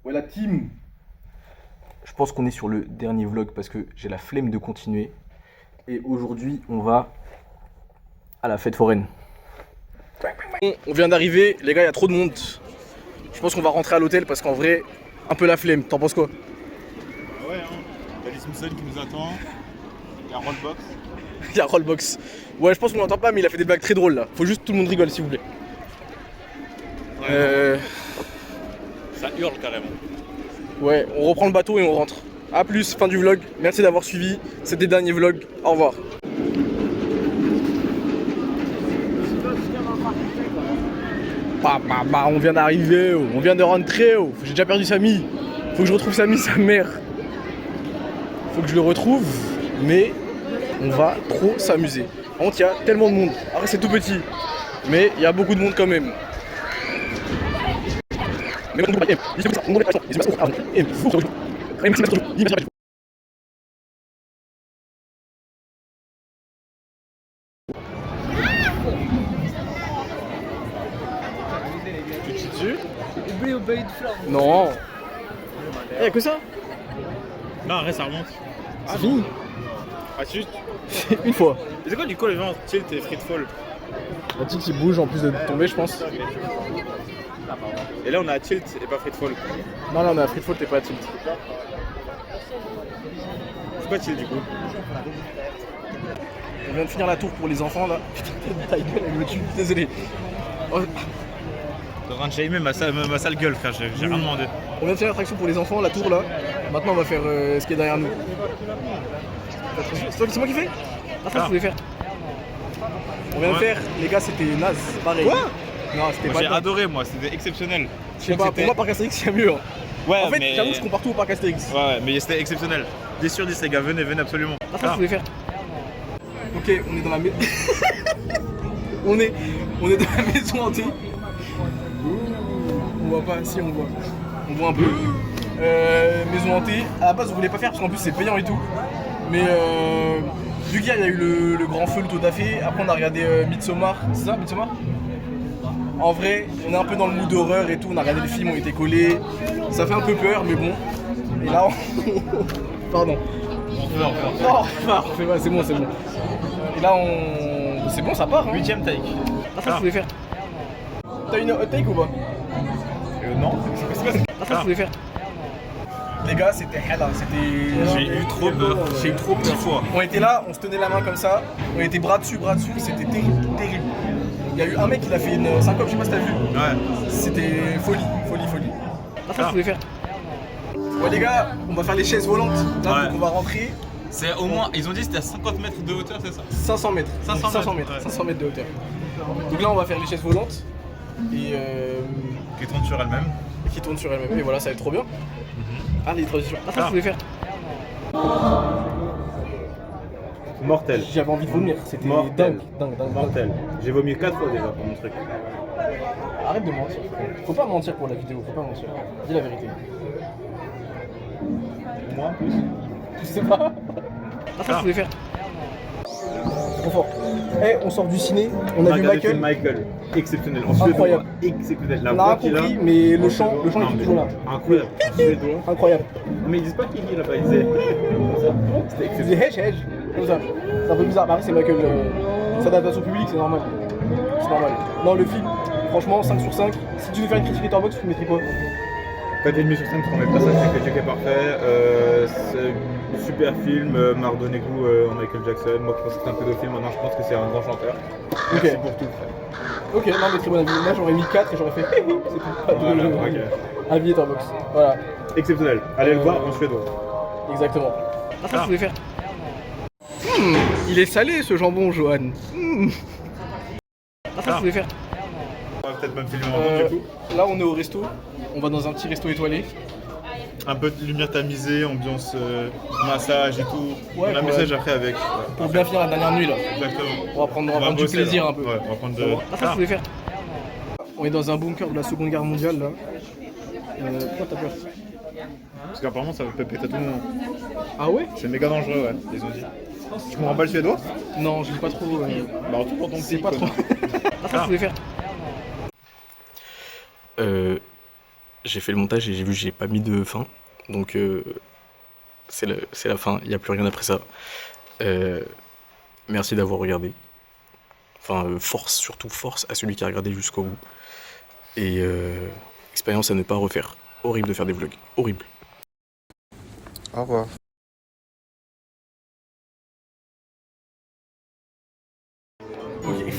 Ouais, la team. Je pense qu'on est sur le dernier vlog parce que j'ai la flemme de continuer. Et aujourd'hui, on va à la fête foraine. On vient d'arriver, les gars, il y a trop de monde. Je pense qu'on va rentrer à l'hôtel parce qu'en vrai, un peu la flemme. T'en penses quoi? Ah ouais, hein. Il y a les Simpsons qui nous attendent. Il y a Rollbox. Il y a Rollbox. Ouais, je pense qu'on l'entend pas, mais il a fait des blagues très drôles là. Faut juste que tout le monde rigole, s'il vous plaît. Ça hurle carrément. Ouais, on reprend le bateau et on rentre. A plus, fin du vlog. Merci d'avoir suivi. C'était le dernier vlog. Au revoir. On vient d'arriver, oh. On vient de rentrer. Oh. J'ai déjà perdu Samy. Faut que je retrouve Samy, sa mère. Faut que je le retrouve. Mais on va trop s'amuser. Par contre, il y a tellement de monde. Après, c'est tout petit. Mais il y a beaucoup de monde quand même. Tu te chies dessus? Non. Eh, y'a que ça? Non, arrête, ça remonte. C'est fini. Ah, juste. Une fois. C'est quoi du coup les gens tilt et Fritfall? La petite il bouge en plus de tomber, je pense. Et là on a tilt et pas Fritfall. Non, là on est à Fritfall, t'es pas à tilt. C'est quoi tilt du coup? On vient de finir la tour pour les enfants là. Putain, ta gueule, elle me tue. Désolé. Oh, T'es en train de shamer ma sale gueule, frère, j'ai rien demandé. on vient de finir l'attraction pour les enfants, la tour là. Maintenant on va faire ce qui est derrière nous. C'est moi qui fais? Ah, ça je voulais faire. On vient de faire, les gars, c'était naze, pareil. Quoi? Non, c'était pas J'ai dingue. adoré moi, c'était exceptionnel. Je sais pas, pour moi, Parc Astérix, il y a mieux. Hein. Ouais, En fait, mais... j'avoue, je compare tout au Parc Astérix. Ouais, mais c'était exceptionnel. 10 sur 10 les gars, venez absolument. Ah, ça je voulais faire. Ok, on est dans la maison. on est dans la maison hantée. On voit pas, si on voit. On voit un peu. Maison hantée. À la base, on voulait pas faire parce qu'en plus c'est payant et tout. Mais vu qu'il y a eu le grand feu, le taux d'affaire, après on a regardé Midsommar. C'est ça, Midsommar? En vrai, on est un peu dans le mood d'horreur et tout. On a regardé les films, on était collés. Ça fait un peu peur, mais bon. Et là, pardon. Non, c'est bon, c'est bon. Et là, c'est bon, ça part. Hein. 8ème take. Ah, ça, je voulais faire. T'as une hot take ou pas? Non. Ah, ça, je voulais faire. Les gars, c'était hada, c'était... J'ai eu trop peur. J'ai eu trop peur. 10 fois. On était là, on se tenait la main comme ça. On était bras dessus, c'était terrible, terrible. Il y a eu un mec qui a fait une syncope, je sais pas si t'as vu. Ouais. C'était folie. Ah, ça, je voulais faire. Ouais, les gars, on va faire les chaises volantes. Là, Ouais. donc on va rentrer. C'est au moins, ils ont dit que c'était à 50 mètres de hauteur, c'est ça? 500 mètres. 500 mètres, ouais. 500 mètres de hauteur. Donc là, on va faire les chaises volantes. Et Qui tourne sur elle-même. qui tournent sur elles-mêmes. Et voilà, ça va être trop bien. Ah, les transitions. Ah, ça, je voulais faire. Mortel. J'avais envie de vomir. C'était Mortel. dingue. Mortel. J'ai vomi 4 fois déjà pour mon truc. Arrête de mentir. Faut pas mentir pour la vidéo, faut pas mentir. Dis la vérité. Moi en plus. Tu sais pas? Ah, ça, je voulais faire. Trop fort. Eh, on sort du ciné, on a vu Michael. Michael. Exceptionnel. En Incroyable. suédois. Exceptionnel. La On a voix rien qu'il a. compris, mais le chant est toujours là. Incroyable. En suédois. Incroyable. Mais ils disent pas qu'il dit là-bas, ils disaient. C'était Tu dis exceptionnel. hedge. Comme ça. C'est un peu bizarre. Bah, après, c'est Michael. C'est adaptation publique, c'est normal. C'est normal. Non, le film, franchement, 5 sur 5. Si tu veux faire une critique Letterboxd, tu mettrais quoi? 4,5 sur 5 parce qu'on met pas ça, c'est que Jack est parfait. C'est un super film, m'a redonné goût en Michael Jackson. Moi qui pensais que c'était un pédophile, maintenant je pense que c'est un grand chanteur. Ok. Merci pour tout, frère. Ok, non, mais très bon avis. Moi, j'aurais mis 4 et j'aurais fait c'est tout. Pas de Voilà, ok. avis Letterboxd. Voilà. Exceptionnel. Allez le voir en suédois. Exactement. Ah, ça, je voulais faire. Il est salé ce jambon, Johan. Ah, ça, je voulais faire. On va peut-être même filmer en mode du coup. Là, on est au resto. On va dans un petit resto étoilé. Un peu de lumière tamisée, ambiance massage et tout. Ouais, on a un pour, message après avec. Pour bien finir la dernière nuit, là. Exactement. On va prendre du bosser, plaisir là. un peu. Ouais, on va prendre de. Ah, ça, je voulais faire. On est dans un bunker de la Seconde Guerre mondiale, là. Pourquoi t'as peur? Parce qu'apparemment ça peut péter tout le monde. Ah ouais? C'est méga dangereux, ouais, ils ont dit. Tu comprends pas le suédois? Non, je lis pas trop. Bah retourne pour ton C'est petit. pas trop. Ah, ça, je voulais faire. j'ai fait le montage et j'ai vu que j'ai pas mis de fin. Donc c'est la fin, il n'y a plus rien après ça. Euh, Merci d'avoir regardé. Enfin, force, surtout force à celui qui a regardé jusqu'au bout. Et expérience à ne pas refaire. Horrible de faire des vlogs. Horrible. Au revoir. Ok.